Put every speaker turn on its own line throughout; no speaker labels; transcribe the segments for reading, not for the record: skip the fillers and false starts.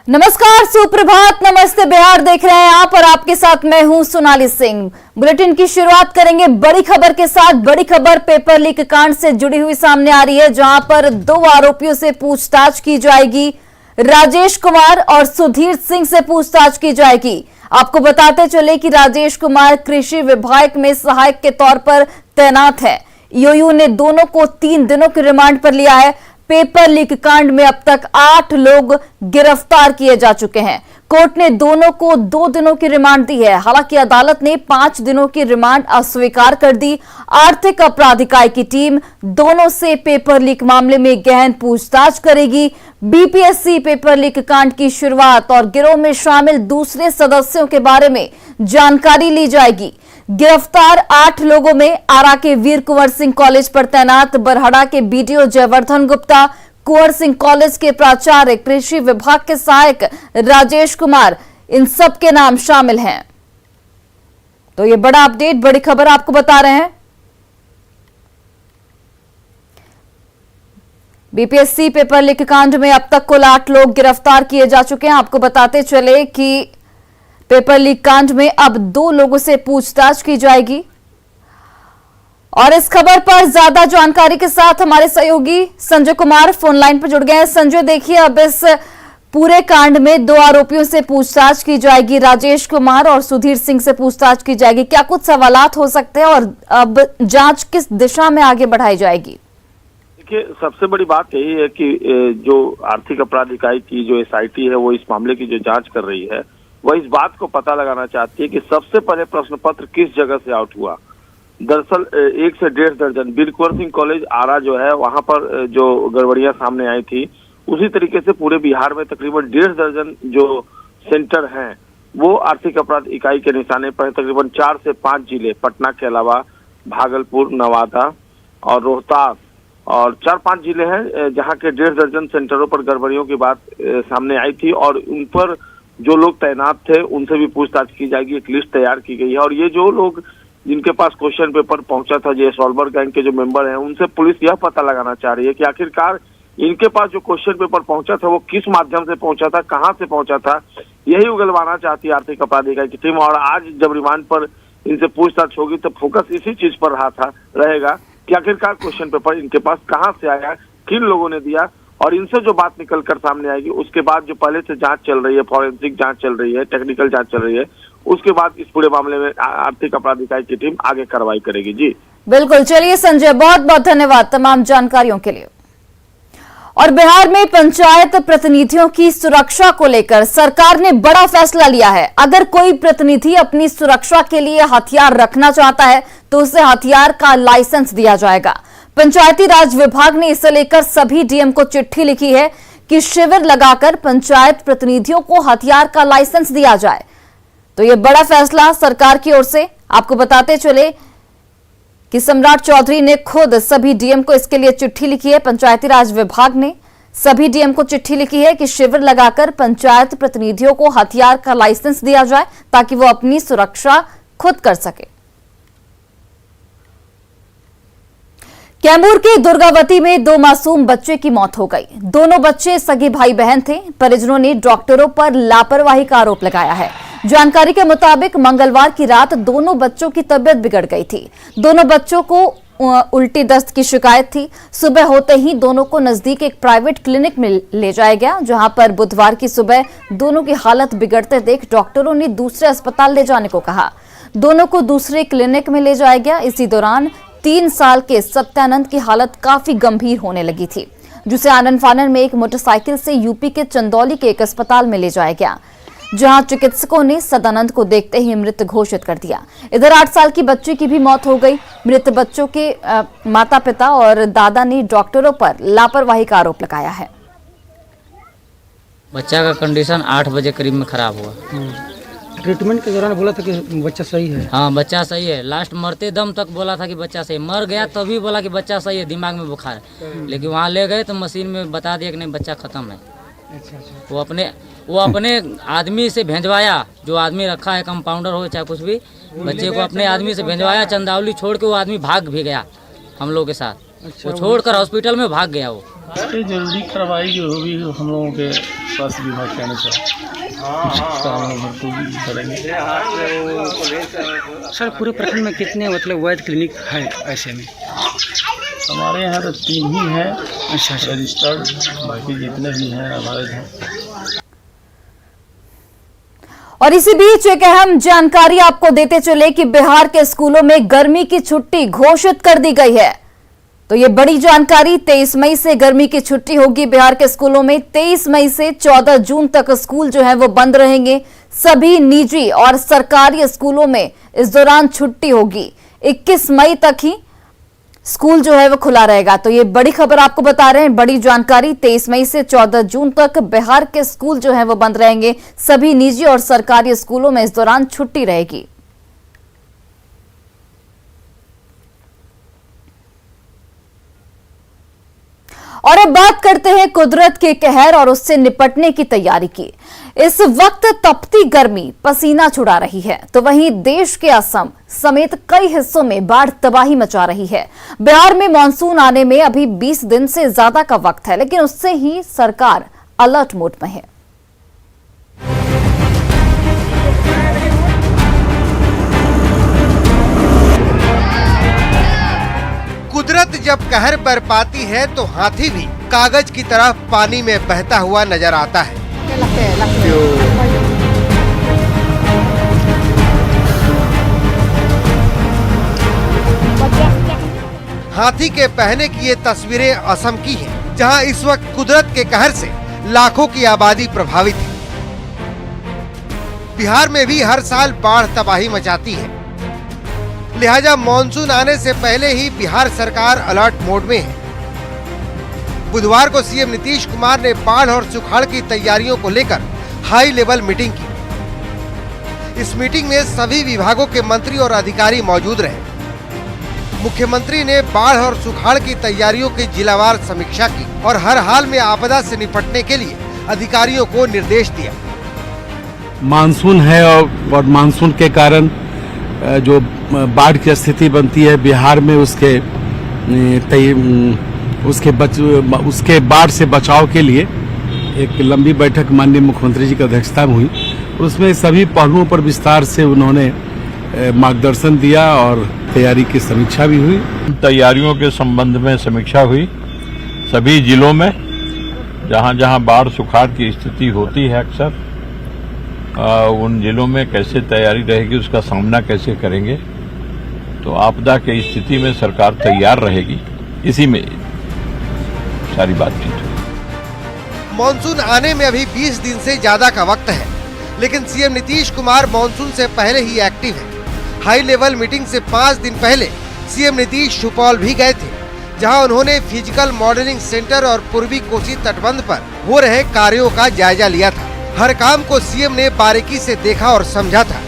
नमस्कार, सुप्रभात, नमस्ते बिहार देख रहे हैं आप और आपके साथ मैं हूं सोनाली सिंह। बुलेटिन की शुरुआत करेंगे बड़ी खबर के साथ। बड़ी खबर पेपर लीक कांड से जुड़ी हुई सामने आ रही है, जहां पर 2 आरोपियों से पूछताछ की जाएगी। राजेश कुमार और सुधीर सिंह से पूछताछ की जाएगी। आपको बताते चले कि राजेश कुमार कृषि विभाग में सहायक के तौर पर तैनात है। ईओयू ने दोनों को 3 दिनों के रिमांड पर लिया है। पेपर लीक कांड में अब तक 8 लोग गिरफ्तार किए जा चुके हैं। कोर्ट ने दोनों को 2 दिनों की रिमांड दी है। हालांकि अदालत ने 5 दिनों की रिमांड अस्वीकार कर दी। आर्थिक अपराध इकाई की टीम दोनों से पेपर लीक मामले में गहन पूछताछ करेगी। बीपीएससी पेपर लीक कांड की शुरुआत और गिरोह में शामिल दूसरे सदस्यों के बारे में जानकारी ली जाएगी। गिरफ्तार 8 लोगों में आरा के वीर कुंवर सिंह कॉलेज पर तैनात बरहड़ा के बीडीओ जयवर्धन गुप्ता, कुंवर सिंह कॉलेज के प्राचार्य, कृषि विभाग के सहायक राजेश कुमार, इन सब के नाम शामिल हैं। तो ये बड़ा अपडेट, बड़ी खबर आपको बता रहे हैं। बीपीएससी पेपर लीक कांड में अब तक कुल 8 लोग गिरफ्तार किए जा चुके हैं। आपको बताते चले कि पेपर लीक कांड में अब 2 लोगों से पूछताछ की जाएगी। और इस खबर पर ज्यादा जानकारी के साथ हमारे सहयोगी संजय कुमार फोन लाइन पर जुड़ गए हैं। संजय, देखिए, अब इस पूरे कांड में 2 आरोपियों से पूछताछ की जाएगी। राजेश कुमार और सुधीर सिंह से पूछताछ की जाएगी। क्या कुछ सवालात हो सकते हैं और अब जांच किस दिशा में आगे बढ़ाई जाएगी?
देखिए, सबसे बड़ी बात यही है कि जो आर्थिक अपराध इकाई की जो एसआईटी है वो इस मामले की जो जांच कर रही है वह इस बात को पता लगाना चाहती है कि सबसे पहले प्रश्न पत्र किस जगह से आउट हुआ। दरअसल 1 से 1.5 दर्जन वीर कुंवर सिंह कॉलेज आरा जो है वहां पर जो गड़बड़ियां सामने आई थी, उसी तरीके से पूरे बिहार में तकरीबन 1.5 दर्जन जो सेंटर हैं वो आर्थिक अपराध इकाई के निशाने पर है। तकरीबन 4 से 5 जिले, पटना के अलावा भागलपुर, नवादा और रोहतास और 4-5 जिले हैं जहाँ के 1.5 दर्जन सेंटरों पर गड़बड़ियों की बात सामने आई थी और उन पर जो लोग तैनात थे उनसे भी पूछताछ की जाएगी। एक लिस्ट तैयार की गई है और ये जो लोग जिनके पास क्वेश्चन पेपर पहुंचा था, जो सॉल्वर गैंग के जो मेंबर हैं, उनसे पुलिस यह पता लगाना चाह रही है कि आखिरकार इनके पास जो क्वेश्चन पेपर पहुंचा था वो किस माध्यम से पहुंचा था, कहां से पहुंचा था, यही उगलवाना चाहती है आर्थिक अपराध इकाई की टीम। और आज जब रिमांड पर इनसे पूछताछ होगी तो फोकस इसी चीज पर रहेगा कि आखिरकार क्वेश्चन पेपर इनके पास कहाँ से आया, किन लोगों ने दिया, और इनसे जो बात निकल कर सामने आएगी उसके बाद जो पहले से जांच चल रही है, फॉरेंसिक जांच चल रही है, टेक्निकल जांच चल रही है, उसके बाद इस पूरे मामले में आर्थिक अपराध इकाई की टीम आगे कार्रवाई करेगी। जी
बिल्कुल, चलिए संजय, बहुत बहुत धन्यवाद तमाम जानकारियों के लिए। और बिहार में पंचायत प्रतिनिधियों की सुरक्षा को लेकर सरकार ने बड़ा फैसला लिया है। अगर कोई प्रतिनिधि अपनी सुरक्षा के लिए हथियार रखना चाहता है तो उसे हथियार का लाइसेंस दिया जाएगा। पंचायती राज विभाग ने इसे लेकर सभी डीएम को चिट्ठी लिखी है कि शिविर लगाकर पंचायत प्रतिनिधियों को हथियार का लाइसेंस दिया जाए। तो यह बड़ा फैसला सरकार की ओर से। आपको बताते चले कि सम्राट चौधरी ने खुद सभी डीएम को इसके लिए चिट्ठी लिखी है। पंचायती राज विभाग ने सभी डीएम को चिट्ठी लिखी है कि शिविर लगाकर पंचायत प्रतिनिधियों को हथियार का लाइसेंस दिया जाए ताकि वो अपनी सुरक्षा खुद कर सके। कैमूर के दुर्गावती में 2 मासूम बच्चे की मौत हो गई। दोनों बच्चे सगे भाई बहन थे। परिजनों ने डॉक्टरों पर लापरवाही का आरोप लगाया है। जानकारी के मुताबिक मंगलवार की रात दोनों बच्चों की तबीयत बिगड़ गई थी। दोनों बच्चों को उल्टी दस्त की शिकायत थी। सुबह होते ही दोनों को नजदीक एक प्राइवेट क्लिनिक में ले जाया गया, जहां पर बुधवार की सुबह दोनों की हालत बिगड़ते देख डॉक्टरों ने दूसरे अस्पताल ले जाने को कहा। दोनों को दूसरे क्लिनिक में ले जाया गया। इसी दौरान 3 साल के सत्यानंद की हालत काफी गंभीर होने लगी थी, जिसे आनन फानन में एक मोटरसाइकिल से यूपी के चंदौली के एक अस्पताल में ले जाया गया, जहां चिकित्सकों ने सदानंद को देखते ही मृत घोषित कर दिया। इधर 8 साल की बच्ची की भी मौत हो गई। मृत बच्चों के माता पिता और दादा ने डॉक्टरों पर लापरवाही का आरोप लगाया है।
बच्चा का कंडीशन 8 बजे करीब में खराब हुआ।
ट्रीटमेंट के दौरान बोला था कि बच्चा सही है।
हाँ, बच्चा सही है। लास्ट मरते दम तक बोला था कि बच्चा सही है। मर गया तभी बोला कि बच्चा सही है, दिमाग में बुखार है। लेकिन वहाँ ले गए तो मशीन में बता दिया कि नहीं, बच्चा खत्म है।
अच्छा।
वो अपने आदमी से भेजवाया, जो आदमी रखा है, कंपाउंडर हो चाहे कुछ भी, बच्चे को अपने आदमी से भेजवाया। चंदौली छोड़ के वो आदमी भाग भी गया हम लोग के साथ। वो छोड़कर हॉस्पिटल में भाग गया वो।
ये जरूरी कार्रवाई जो होगी हम लोगों के स्वास्थ्य विभाग के अनुसार करेंगे।
सर पूरे प्रखंड में कितने मतलब वैध क्लिनिक है ऐसे में?
हमारे यहाँ तो 3 ही हैं
अच्छा
रजिस्टर्ड, बाकी जितने भी हैं अवैध हैं।
और इसी बीच एक अहम जानकारी आपको देते चले कि बिहार के स्कूलों में गर्मी की छुट्टी घोषित कर दी गई है। तो ये बड़ी जानकारी, 23 मई से गर्मी की छुट्टी होगी बिहार के स्कूलों में। 23 मई से 14 जून तक स्कूल जो है वो बंद रहेंगे। सभी निजी और सरकारी स्कूलों में इस दौरान छुट्टी होगी। 21 मई तक ही स्कूल जो है वो खुला रहेगा। तो ये बड़ी खबर आपको बता रहे हैं, बड़ी जानकारी। 23 मई से 14 जून तक बिहार के स्कूल जो है वो बंद रहेंगे। सभी निजी और सरकारी स्कूलों में इस दौरान छुट्टी रहेगी। और अब बात करते हैं कुदरत के कहर और उससे निपटने की तैयारी की। इस वक्त तपती गर्मी पसीना छुड़ा रही है, तो वहीं देश के असम समेत कई हिस्सों में बाढ़ तबाही मचा रही है। बिहार में मानसून आने में अभी 20 दिन से ज्यादा का वक्त है, लेकिन उससे ही सरकार अलर्ट मोड में है।
कुदरत जब कहर बरपाती है तो हाथी भी कागज की तरह पानी में बहता हुआ नजर आता है। हाथी के बहने की ये तस्वीरें असम की हैं, जहां इस वक्त कुदरत के कहर से लाखों की आबादी प्रभावित है। बिहार में भी हर साल बाढ़ तबाही मचाती है, लिहाजा मॉनसून आने से पहले ही बिहार सरकार अलर्ट मोड में है। बुधवार को सीएम नीतीश कुमार ने बाढ़ और सुखाड़ की तैयारियों को लेकर हाई लेवल मीटिंग की। इस मीटिंग में सभी विभागों के मंत्री और अधिकारी मौजूद रहे। मुख्यमंत्री ने बाढ़ और सुखाड़ की तैयारियों की जिलावार समीक्षा की और हर हाल में आपदा से निपटने के लिए अधिकारियों को निर्देश दिया।
मानसून है और मानसून के कारण जो बाढ़ की स्थिति बनती है बिहार में, उसके बाढ़ से बचाव के लिए एक लंबी बैठक माननीय मुख्यमंत्री जी की अध्यक्षता में हुई। उसमें सभी पहलुओं पर विस्तार से उन्होंने मार्गदर्शन दिया और तैयारी की समीक्षा भी हुई।
तैयारियों के संबंध में समीक्षा हुई। सभी जिलों में जहां जहां बाढ़ सुखाड़ की स्थिति होती है अक्सर, उन जिलों में कैसे तैयारी रहेगी, उसका सामना कैसे करेंगे, तो आपदा की स्थिति में सरकार तैयार रहेगी, इसी में सारी बातचीत हुई।
मॉनसून आने में अभी 20 दिन से ज्यादा का वक्त है, लेकिन सीएम नीतीश कुमार मॉनसून से पहले ही एक्टिव है। हाई लेवल मीटिंग से 5 दिन पहले सीएम नीतीश सुपौल भी गए थे, जहां उन्होंने फिजिकल मॉडलिंग सेंटर और पूर्वी कोसी तटबंध पर हो रहे कार्यों का जायजा लिया था। हर काम को सीएम ने बारीकी से देखा और समझा था।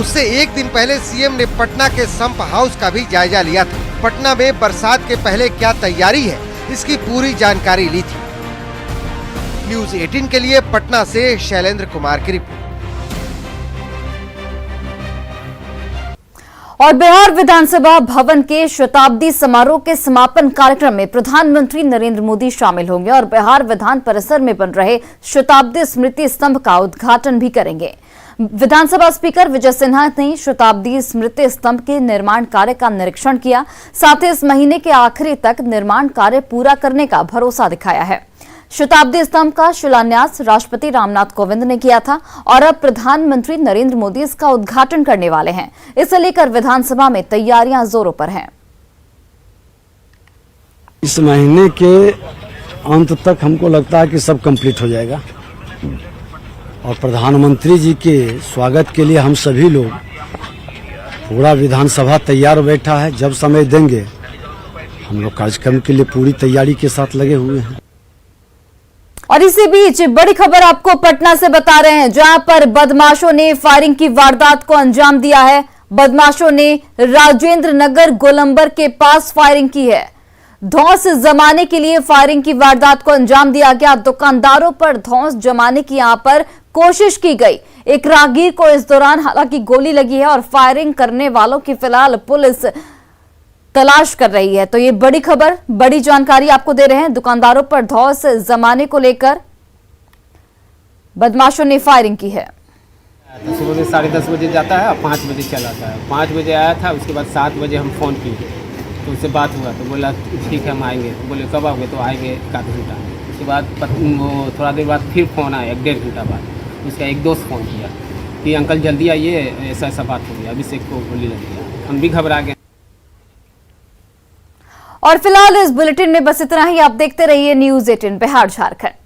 उससे एक दिन पहले सीएम ने पटना के संप हाउस का भी जायजा लिया था। पटना में बरसात के पहले क्या तैयारी है, इसकी पूरी जानकारी ली थी। न्यूज़ 18 के लिए पटना से शैलेंद्र कुमार की रिपोर्ट।
और बिहार विधानसभा भवन के शताब्दी समारोह के समापन कार्यक्रम में प्रधानमंत्री नरेंद्र मोदी शामिल होंगे और बिहार विधान परिसर में बन रहे शताब्दी स्मृति स्तंभ का उद्घाटन भी करेंगे। विधानसभा स्पीकर विजय सिन्हा ने शताब्दी स्मृति स्तंभ के निर्माण कार्य का निरीक्षण किया। साथ ही इस महीने के आखिरी तक निर्माण कार्य पूरा करने का भरोसा दिखाया है। शताब्दी स्तंभ का शिलान्यास राष्ट्रपति रामनाथ कोविंद ने किया था और अब प्रधानमंत्री नरेंद्र मोदी इसका उद्घाटन करने वाले हैं। इसे लेकर विधानसभा में तैयारियां जोरों पर हैं।
इस महीने के अंत तक हमको लगता है कि सब कंप्लीट हो जाएगा और प्रधानमंत्री जी के स्वागत के लिए हम सभी लोग, पूरा विधानसभा तैयार बैठा है। जब समय देंगे हम लोग कार्यक्रम के लिए पूरी तैयारी के साथ लगे हुए हैं।
और इसी बीच बड़ी खबर आपको पटना से बता रहे हैं, जहां पर बदमाशों ने फायरिंग की वारदात को अंजाम दिया है। बदमाशों ने राजेंद्र नगर गोलंबर के पास फायरिंग की है। धौंस जमाने के लिए फायरिंग की वारदात को अंजाम दिया गया। दुकानदारों पर धौंस जमाने की यहां पर कोशिश की गई। एक राहगीर को इस दौरान हालांकि गोली लगी है और फायरिंग करने वालों की फिलहाल पुलिस तलाश कर रही है। तो ये बड़ी खबर, बड़ी जानकारी आपको दे रहे हैं। दुकानदारों पर धौंस जमाने को लेकर बदमाशों ने फायरिंग की है।
सुबह में 10:30 बजे जाता है और 5 बजे चला आता है। 5 बजे आया था, उसके बाद 7 बजे हम फ़ोन किए तो उससे बात हुआ तो बोला ठीक है हम आएंगे। तो बोले कब आओगे? तो आएंगे एक आध घंटा। उसके बाद वो थोड़ा देर बाद फिर फ़ोन आया 1-1.5 घंटा बाद। उसका एक दोस्त फ़ोन किया कि अंकल जल्दी आइए, ऐसा ऐसा बात हो गया, अभिषेक को गोली लग गया। हम भी घबरा गए।
और फिलहाल इस बुलेटिन में बस इतना ही। आप देखते रहिए न्यूज़ 18 बिहार झारखंड।